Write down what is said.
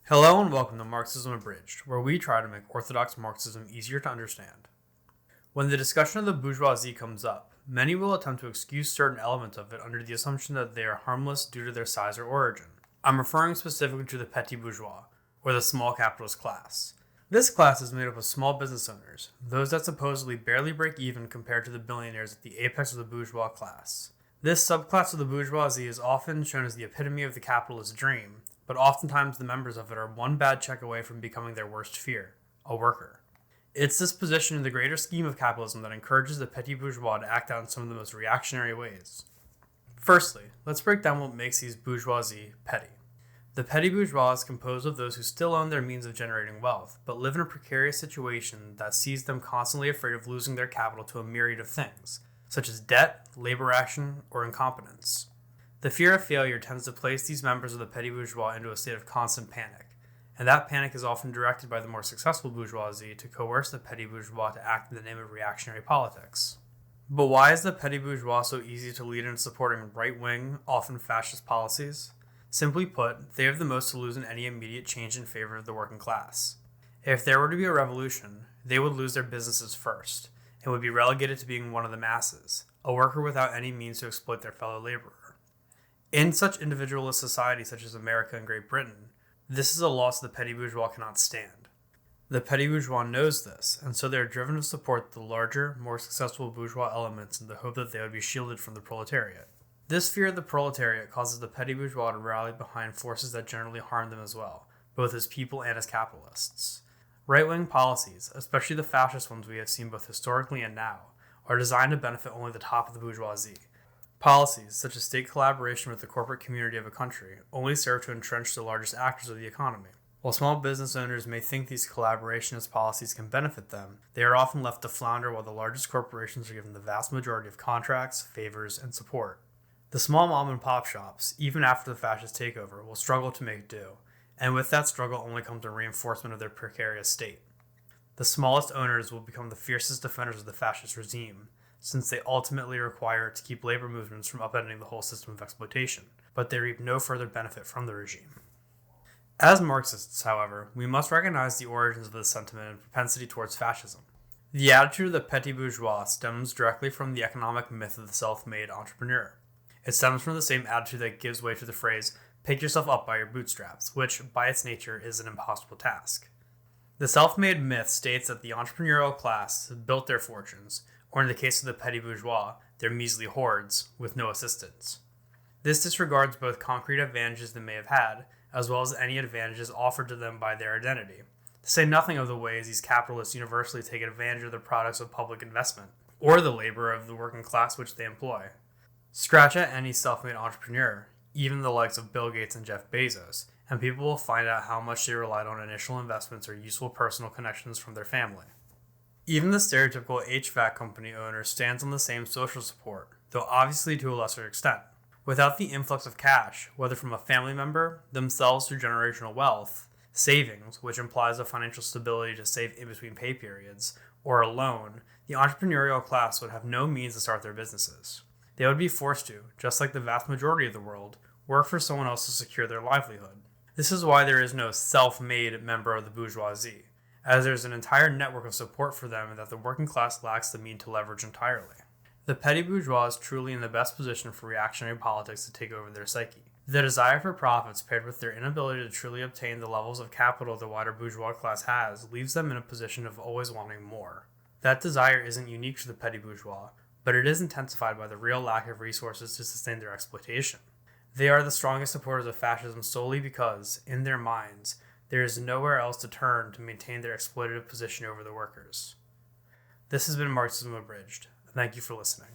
Hello and welcome to Marxism Abridged, where we try to make orthodox Marxism easier to understand. When the discussion of the bourgeoisie comes up, many will attempt to excuse certain elements of it under the assumption that they are harmless due to their size or origin. I'm referring specifically to the Petit Bourgeois, or the small capitalist class. This class is made up of small business owners, those that supposedly barely break even compared to the billionaires at the apex of the bourgeois class. This subclass of the bourgeoisie is often shown as the epitome of the capitalist dream, but oftentimes the members of it are one bad check away from becoming their worst fear, a worker. It's this position in the greater scheme of capitalism that encourages the petit bourgeois to act out in some of the most reactionary ways. Firstly, let's break down what makes these bourgeoisie petty. The petit bourgeois is composed of those who still own their means of generating wealth, but live in a precarious situation that sees them constantly afraid of losing their capital to a myriad of things, such as debt, labor action, or incompetence. The fear of failure tends to place these members of the petit bourgeois into a state of constant panic, and that panic is often directed by the more successful bourgeoisie to coerce the petit bourgeois to act in the name of reactionary politics. But why is the petit bourgeois so easy to lead in supporting right-wing, often fascist policies? Simply put, they have the most to lose in any immediate change in favor of the working class. If there were to be a revolution, they would lose their businesses first, and would be relegated to being one of the masses, a worker without any means to exploit their fellow laborer. In such individualist societies such as America and Great Britain, this is a loss the petit bourgeois cannot stand. The petit bourgeois knows this, and so they are driven to support the larger, more successful bourgeois elements in the hope that they would be shielded from the proletariat. This fear of the proletariat causes the petit bourgeois to rally behind forces that generally harm them as well, both as people and as capitalists. Right-wing policies, especially the fascist ones we have seen both historically and now, are designed to benefit only the top of the bourgeoisie. Policies, such as state collaboration with the corporate community of a country, only serve to entrench the largest actors of the economy. While small business owners may think these collaborationist policies can benefit them, they are often left to flounder while the largest corporations are given the vast majority of contracts, favors, and support. The small mom-and-pop shops, even after the fascist takeover, will struggle to make do, and with that struggle only comes a reinforcement of their precarious state. The smallest owners will become the fiercest defenders of the fascist regime, since they ultimately require it to keep labor movements from upending the whole system of exploitation, but they reap no further benefit from the regime. As Marxists, however, we must recognize the origins of this sentiment and propensity towards fascism. The attitude of the petit bourgeois stems directly from the economic myth of the self-made entrepreneur. It stems from the same attitude that gives way to the phrase, "pick yourself up by your bootstraps," which, by its nature, is an impossible task. The self-made myth states that the entrepreneurial class have built their fortunes, or in the case of the petit bourgeois, their measly hoards, with no assistance. This disregards both concrete advantages they may have had, as well as any advantages offered to them by their identity, to say nothing of the ways these capitalists universally take advantage of the products of public investment, or the labor of the working class which they employ. Scratch at any self-made entrepreneur, even the likes of Bill Gates and Jeff Bezos, and people will find out how much they relied on initial investments or useful personal connections from their family. Even the stereotypical HVAC company owner stands on the same social support, though obviously to a lesser extent. Without the influx of cash, whether from a family member, themselves through generational wealth, savings, which implies a financial stability to save in between pay periods, or a loan, the entrepreneurial class would have no means to start their businesses. They would be forced to, just like the vast majority of the world, work for someone else to secure their livelihood. This is why there is no self-made member of the bourgeoisie, as there is an entire network of support for them and that the working class lacks the means to leverage entirely. The petit bourgeois is truly in the best position for reactionary politics to take over their psyche. The desire for profits paired with their inability to truly obtain the levels of capital the wider bourgeois class has leaves them in a position of always wanting more. That desire isn't unique to the petit bourgeois, but it is intensified by the real lack of resources to sustain their exploitation. They are the strongest supporters of fascism solely because, in their minds, there is nowhere else to turn to maintain their exploitative position over the workers. This has been Marxism Abridged. Thank you for listening.